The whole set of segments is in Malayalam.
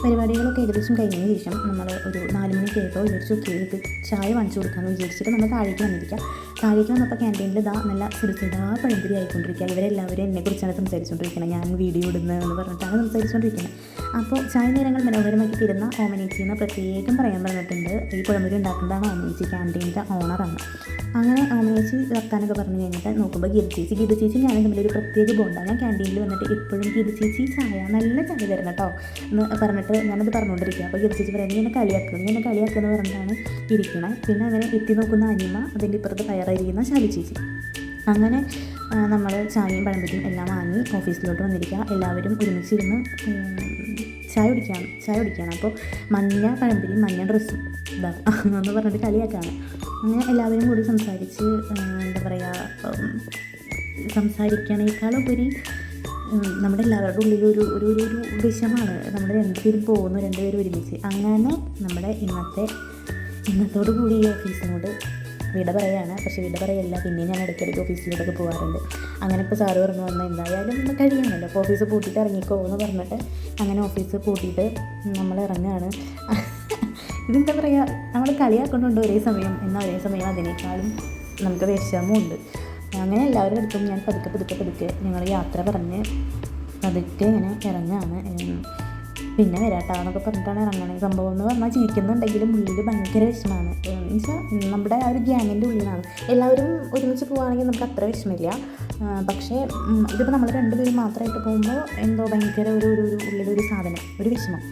പരിപാടികളൊക്കെ ഏകദേശം കഴിഞ്ഞതിന് ശേഷം നമ്മൾ ഒരു 4 മണിക്ക് ആയപ്പോൾ വിചാരിച്ചു ചായ വാങ്ങിച്ചു കൊടുക്കാമെന്ന് വിചാരിച്ചിട്ട് നമ്മൾ താഴേക്ക് വന്നിരിക്കുക. താഴേക്ക് വന്നപ്പോൾ ക്യാൻറ്റീനിൽ നല്ല സിരിസിടാ പഴംപൊരി ആയിക്കൊണ്ടിരിക്കുക. ഇവരെല്ലാവരും എന്നെക്കുറിച്ചാണ് സംസാരിച്ചുകൊണ്ടിരിക്കുന്നത്, ഞാൻ വീഡിയോ ഇടുന്നതെന്ന് പറഞ്ഞിട്ടാണ് സംസാരിച്ചുകൊണ്ടിരിക്കുന്നത്. അപ്പോൾ ചായ നേരങ്ങൾ മനോഹരമാക്കി തരുന്ന ഓമനേച്ചിന്ന് പ്രത്യേകം പറയാൻ പറഞ്ഞിട്ടുണ്ട്. ഈ പഴംപൊരി ഉണ്ടാക്കുന്നതാണ് ഓമനേച്ചി, ക്യാൻറ്റീനിൻ്റെ ഓണറാണ്. അങ്ങനെ ഓമനേച്ചി വർത്താനൊക്കെ പറഞ്ഞു കഴിഞ്ഞിട്ട് നോക്കുമ്പോൾ ഗീത ചേച്ചി ഞാൻ തമ്മിലൊരു പ്രത്യേക ബോണ്ടാണ്. ഞാൻ ക്യാൻറ്റീനിൽ വന്നിട്ട് എപ്പോഴും ഗീത ചേച്ചി ചായ നല്ല ചായ തരണം കേട്ടോ എന്ന് പറഞ്ഞിട്ട് ഞാനത് പറഞ്ഞുകൊണ്ടിരിക്കുക. അപ്പോൾ ഗീത ചേച്ചി പറയുന്നത് എന്നെ കളിയാക്കുമെന്ന് പറഞ്ഞിട്ടാണ് ഇരിക്കണേ. പിന്നെ അങ്ങനെ എത്തി നോക്കുന്ന അനിമ, അതിൻ്റെ ഇപ്പുറത്ത് തയ്യാറായിരിക്കുന്ന ശാലി ചേച്ചി. അങ്ങനെ നമ്മൾ ചായയും പഴംപൊരിയും എല്ലാം വാങ്ങി ഓഫീസിലോട്ട് വന്നിരിക്കുക. എല്ലാവരും ഒരുമിച്ചിരുന്ന് ചായ കുടിക്കുകയാണ്. അപ്പോൾ മഞ്ഞ പഴംപൊരിയും മഞ്ഞ ഡ്രസ്സും എന്ന് പറഞ്ഞിട്ട് കളിയാക്കാണ്. അങ്ങനെ എല്ലാവരും കൂടി സംസാരിച്ച് എന്താ പറയുക, സംസാരിക്കണേക്കാളുപരി നമ്മുടെ എല്ലാവരുടെ ഉള്ളിൽ ഒരു വിഷമാണ്. നമ്മൾ രണ്ടുപേരും ഒരുമിച്ച്. അങ്ങനെ നമ്മുടെ ഇന്നത്തോടു കൂടി ഈ ഓഫീസിനോട് വിട പറയുകയാണ്. പക്ഷേ വിട പറയല്ല, പിന്നെ ഞാൻ ഇടയ്ക്കിടയ്ക്ക് ഓഫീസിലോട്ടൊക്കെ പോകാറുണ്ട്. അങ്ങനെ ഇപ്പോൾ സാറ് പറഞ്ഞു വന്നാൽ എന്തായാലും നമ്മൾ കഴിയണമല്ലോ, അപ്പോൾ ഓഫീസ് പൂട്ടിയിട്ട് ഇറങ്ങിക്കോ എന്ന് പറഞ്ഞിട്ട് അങ്ങനെ ഓഫീസ് പൂട്ടിയിട്ട് നമ്മൾ ഇറങ്ങുകയാണ്. ഇതെന്താ പറയുക, നമ്മൾ കളിയാക്കുന്നുണ്ട് ഒരേ സമയം, എന്നാൽ ഒരേ സമയം അതിനേക്കാളും നമുക്ക് വിഷമമുണ്ട്. അങ്ങനെ എല്ലാവരുടെ അടുത്തും ഞാൻ പതുക്കെ ഞങ്ങൾ യാത്ര പറഞ്ഞ് പതുക്കെ ഇങ്ങനെ ഇറങ്ങുകയാണ്. പിന്നെ വരാട്ടാന്നൊക്കെ പറഞ്ഞിട്ടാണ് ഇറങ്ങണേ. സംഭവം എന്ന് പറഞ്ഞാൽ ചിരിക്കുന്നുണ്ടെങ്കിലും ഉള്ളിൽ ഭയങ്കര വിഷമമാണ്. എന്നുവെച്ചാൽ നമ്മുടെ ആ ഒരു ഗ്യാങ്ങിൻ്റെ ഉള്ളിലാണ്. എല്ലാവരും ഒരുമിച്ച് പോവുകയാണെങ്കിൽ നമുക്ക് അത്ര വിഷമമില്ല. പക്ഷേ ഇതിപ്പോൾ നമ്മൾ രണ്ടുപേരും മാത്രമായിട്ട് പോകുമ്പോൾ എന്തോ ഭയങ്കര ഉള്ളിലൊരു സാധനം, ഒരു വിഷമം.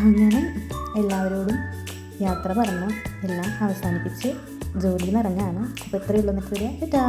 അങ്ങനെ എല്ലാവരോടും യാത്ര പറഞ്ഞ് എല്ലാം അവസാനിപ്പിച്ച് ജോലിയിൽ നിന്ന് ഇറങ്ങുകയാണ്. അപ്പോൾ ഇത്രയേ ഉള്ളൂ. എന്നിട്ട് വരിക.